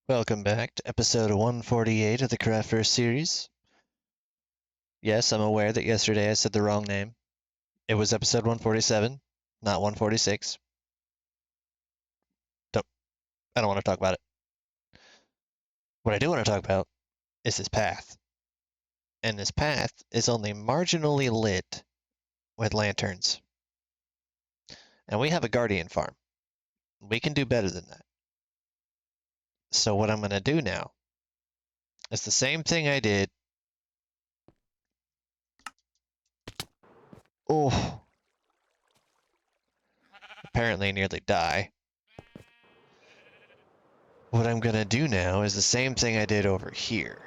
Welcome back to episode 148 of the Craftverse series. Yes, I'm aware that yesterday I said the wrong name. It was episode 147, not 146. Don't, I don't want to talk about it. What I do want to talk about is this path. And this path is only marginally lit with lanterns. And we have a guardian farm. We can do better than that. So what I'm going to do now is the same thing I did. Oh, apparently nearly die. What I'm going to do now is the same thing I did over here.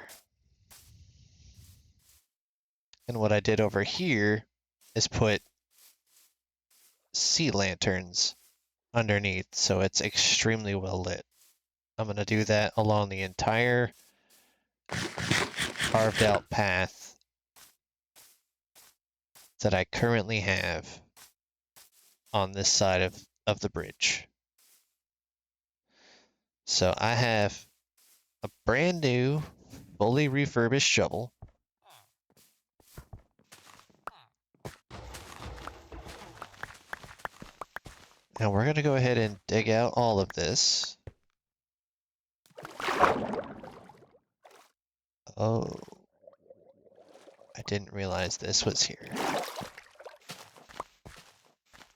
And what I did over here is put sea lanterns underneath, so it's extremely well lit. I'm going to do that along the entire carved out path that I currently have on this side of the bridge. So I have a brand new, fully refurbished shovel. And we're going to go ahead and dig out all of this. Oh, I didn't realize this was here.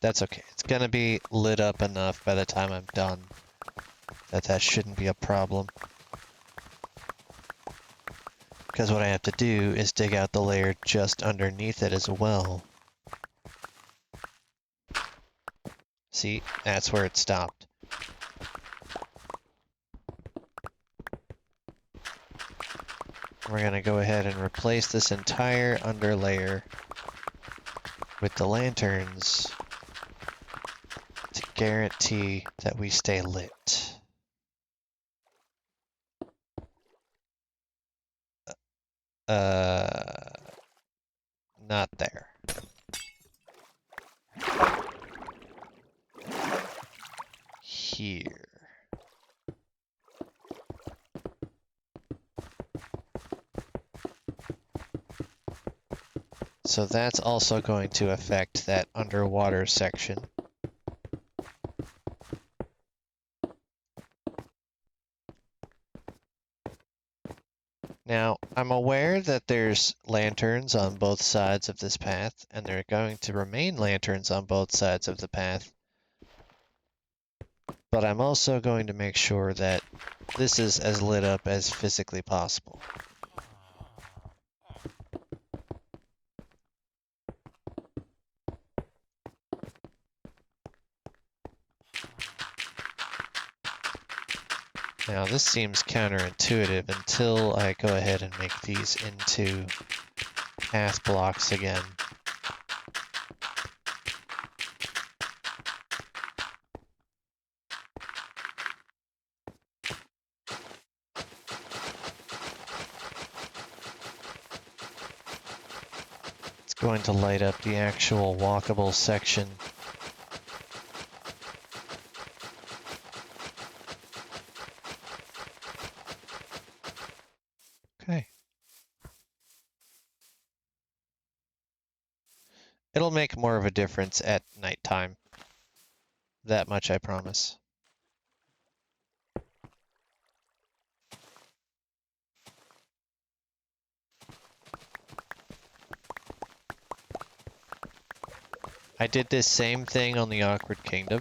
That's okay. It's going to be lit up enough by the time I'm done that shouldn't be a problem. Because what I have to do is dig out the layer just underneath it as well. See, that's where it stopped. We're going to go ahead and replace this entire underlayer with the lanterns to guarantee that we stay lit. Not there. Here. So that's also going to affect that underwater section. Now, I'm aware that there's lanterns on both sides of this path, and there are going to remain lanterns on both sides of the path. But I'm also going to make sure that this is as lit up as physically possible. Now, this seems counterintuitive until I go ahead and make these into path blocks again. It's going to light up the actual walkable section. Okay. It'll make more of a difference at nighttime. That much I promise. I did this same thing on the Awkward Kingdom.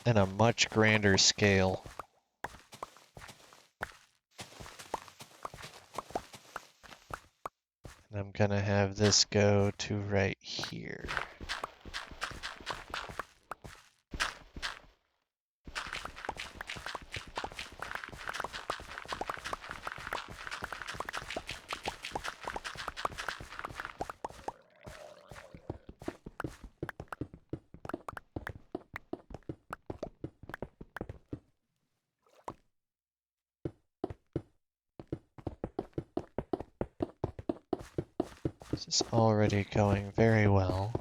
In a much grander scale. And I'm gonna have this go to right here. This is already going very well.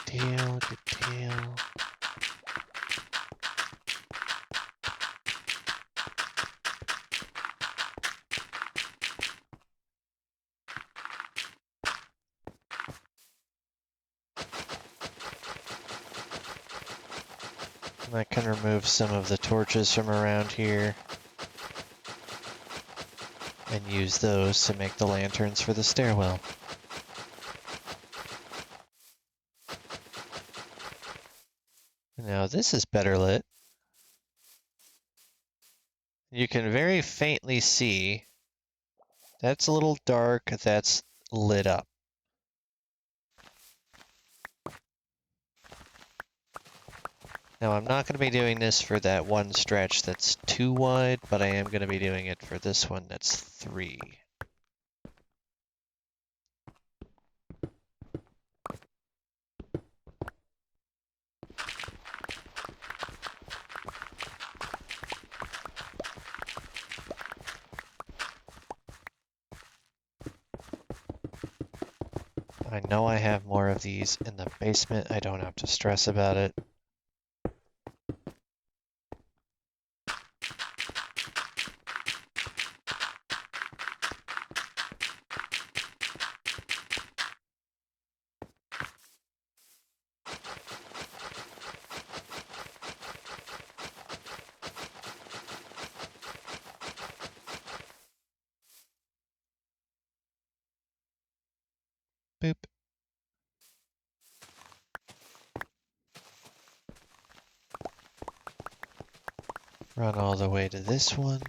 Good deal, good deal. I can remove some of the torches from around here and use those to make the lanterns for the stairwell. Now this is better lit. You can very faintly see that's a little dark, that's lit up. Now I'm not going to be doing this for that one stretch that's too wide, but I am going to be doing it for this one that's 3. I know I have more of these in the basement. I don't have to stress about it. Boop. Run all the way to this one.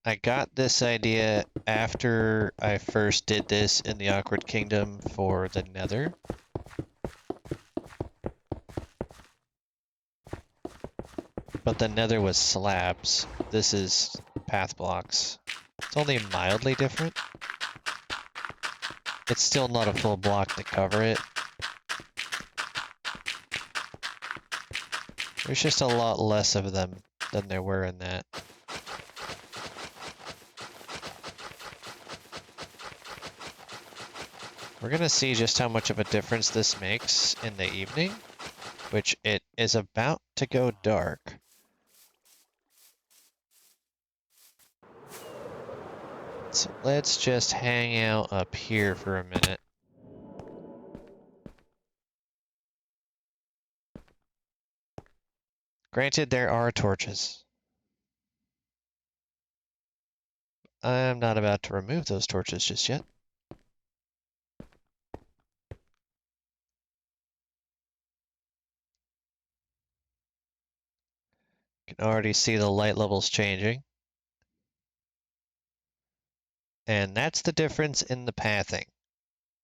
I got this idea after I first did this in the Awkward Kingdom for the Nether. But the Nether was slabs. This is path blocks. It's only mildly different. It's still not a full block to cover it. There's just a lot less of them than there were in that. We're gonna see just how much of a difference this makes in the evening, which it is about to go dark. So let's just hang out up here for a minute. Granted, there are torches. I'm not about to remove those torches just yet. You can already see the light levels changing. And that's the difference in the pathing.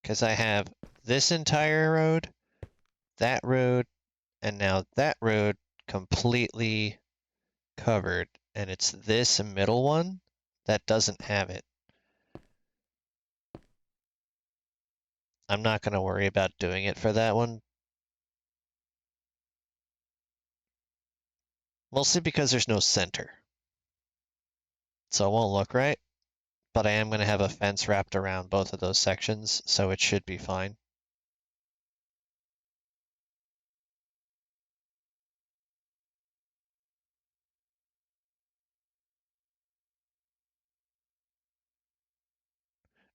Because I have this entire road, that road, and now that road completely covered. And it's this middle one that doesn't have it. I'm not going to worry about doing it for that one. Mostly because there's no center. So it won't look right. But I am going to have a fence wrapped around both of those sections, so it should be fine.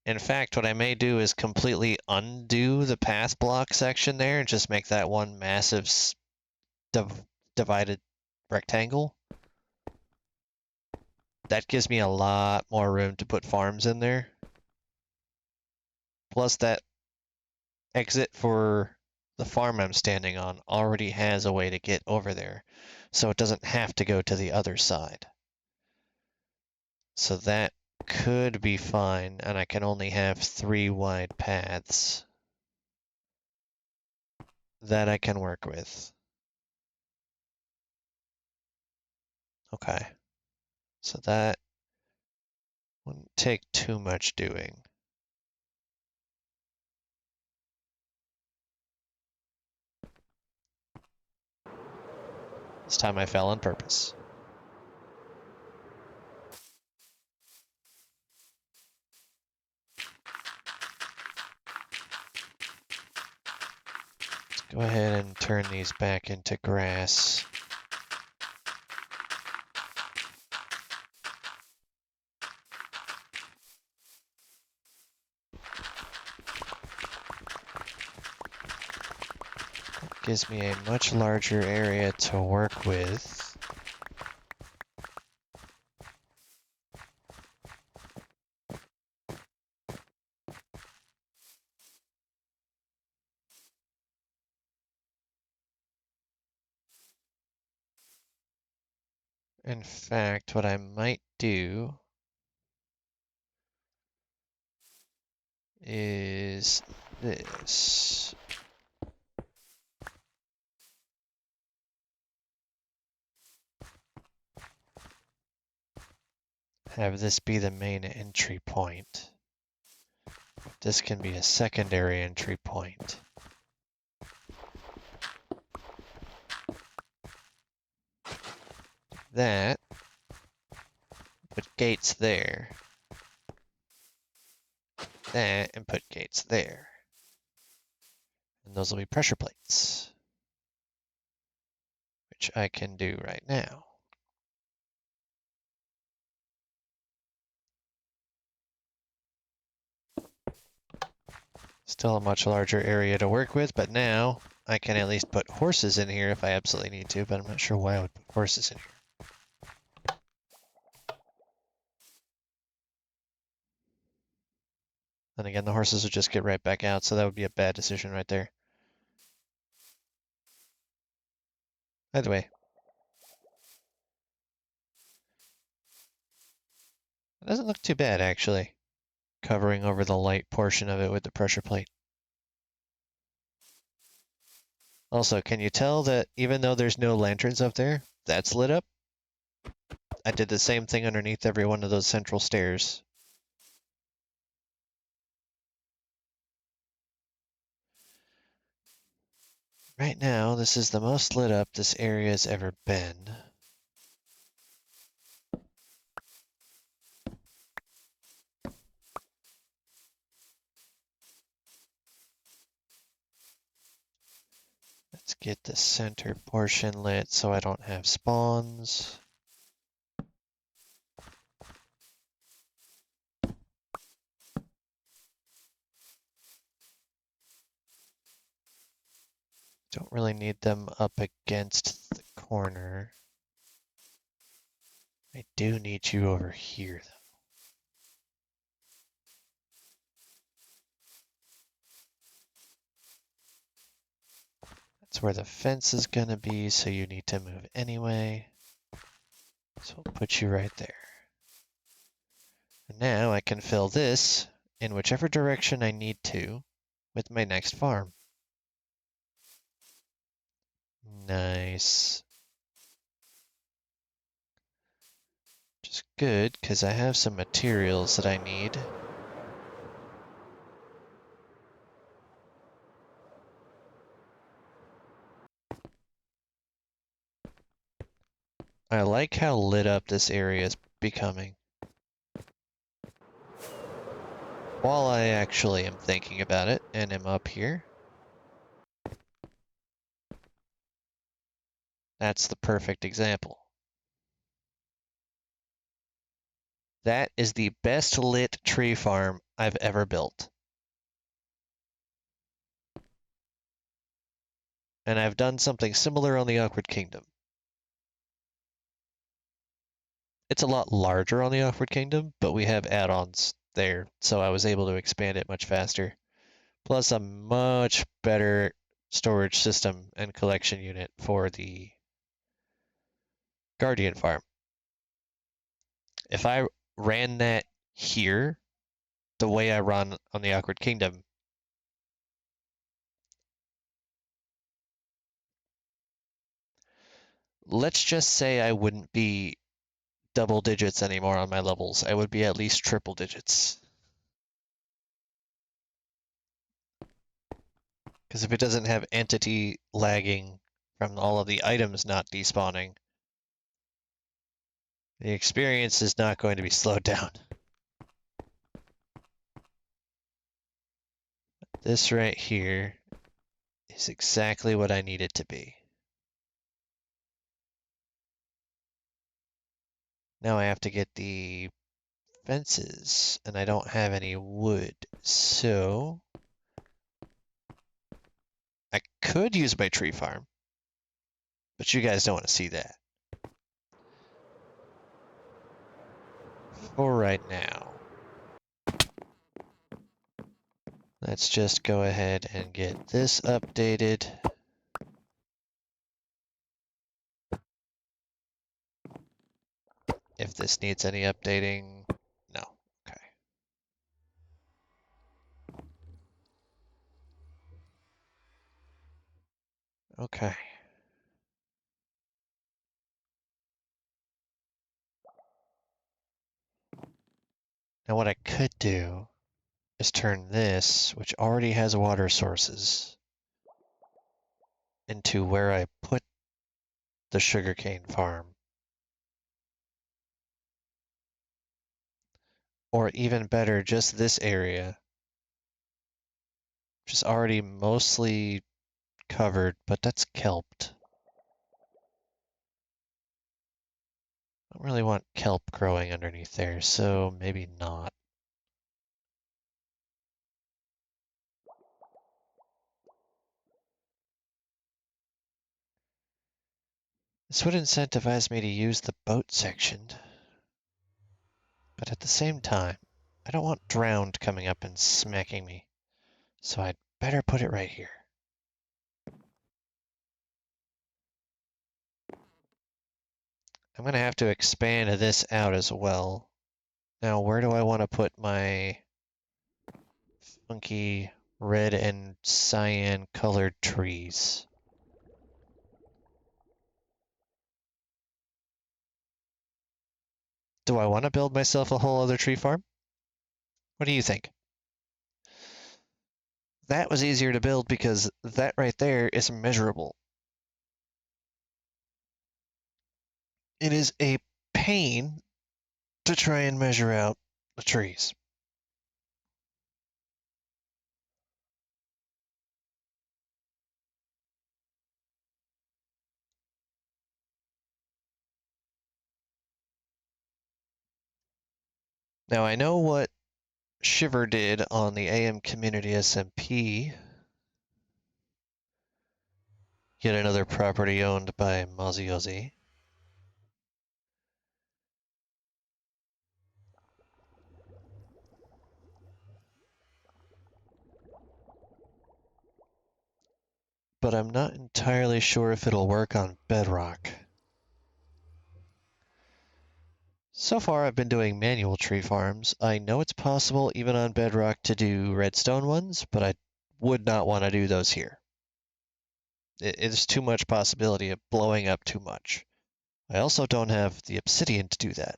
In fact, what I may do is completely undo the path block section there and just make that one massive divided rectangle. That gives me a lot more room to put farms in there. Plus that exit for the farm I'm standing on already has a way to get over there, so it doesn't have to go to the other side. So that could be fine, and I can only have 3 wide paths. That I can work with. Okay. So that wouldn't take too much doing. This time I fell on purpose. Let's go ahead and turn these back into grass. Gives me a much larger area to work with. In fact, what I might do is this. Have this be the main entry point. This can be a secondary entry point. That, put gates there. That, and put gates there. And those will be pressure plates, which I can do right now. Still a much larger area to work with, but now I can at least put horses in here if I absolutely need to, but I'm not sure why I would put horses in here. Then again, the horses would just get right back out, so that would be a bad decision right there. Either way. It doesn't look too bad, actually, covering over the light portion of it with the pressure plate. Also, can you tell that even though there's no lanterns up there, that's lit up? I did the same thing underneath every one of those central stairs. Right now, this is the most lit up this area has ever been. Let's get the center portion lit so I don't have spawns. Don't really need them up against the corner. I do need you over here, though. That's where the fence is gonna be, so you need to move anyway. So we'll put you right there. And now I can fill this in whichever direction I need to with my next farm. Nice. Which is good, because I have some materials that I need. I like how lit up this area is becoming. While I actually am thinking about it and am up here, that's the perfect example. That is the best lit tree farm I've ever built. And I've done something similar on the Awkward Kingdom. It's a lot larger on the Awkward Kingdom, but we have add-ons there, so I was able to expand it much faster. Plus a much better storage system and collection unit for the Guardian farm. If I ran that here, the way I run on the Awkward Kingdom, let's just say I wouldn't be double digits anymore on my levels. I would be at least triple digits. Because if it doesn't have entity lagging from all of the items not despawning, the experience is not going to be slowed down. This right here is exactly what I need it to be. Now I have to get the fences, and I don't have any wood, so I could use my tree farm, but you guys don't want to see that. For right now, let's just go ahead and get this updated. If this needs any updating, no. Okay. Okay. Now what I could do is turn this, which already has water sources, into where I put the sugarcane farm. Or even better, just this area, which is already mostly covered, but that's kelped. I don't really want kelp growing underneath there, so maybe not. This would incentivize me to use the boat section, but at the same time, I don't want drowned coming up and smacking me, so I'd better put it right here. I'm going to have to expand this out as well. Now, where do I want to put my funky red and cyan colored trees? Do I want to build myself a whole other tree farm? What do you think? That was easier to build because that right there is measurable. It is a pain to try and measure out the trees. Now I know what Shiver did on the AM Community SMP. Yet another property owned by Mozzie. But I'm not entirely sure if it'll work on Bedrock. So far I've been doing manual tree farms. I know it's possible even on Bedrock to do redstone ones, but I would not want to do those here. It's too much possibility of blowing up too much. I also don't have the obsidian to do that.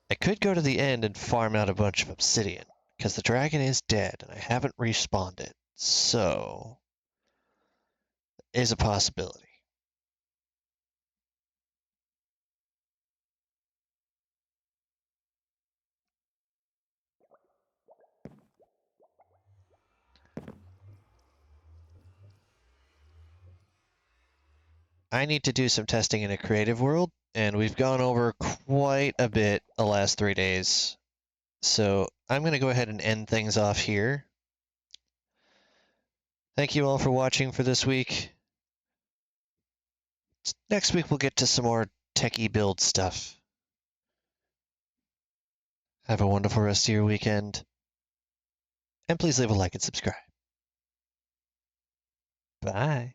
I could go to the end and farm out a bunch of obsidian, because the dragon is dead and I haven't respawned it, so is a possibility. I need to do some testing in a creative world, and we've gone over quite a bit the last 3 days. So I'm going to go ahead and end things off here. Thank you all for watching for this week. Next week we'll get to some more techie build stuff. Have a wonderful rest of your weekend. And please leave a like and subscribe. Bye.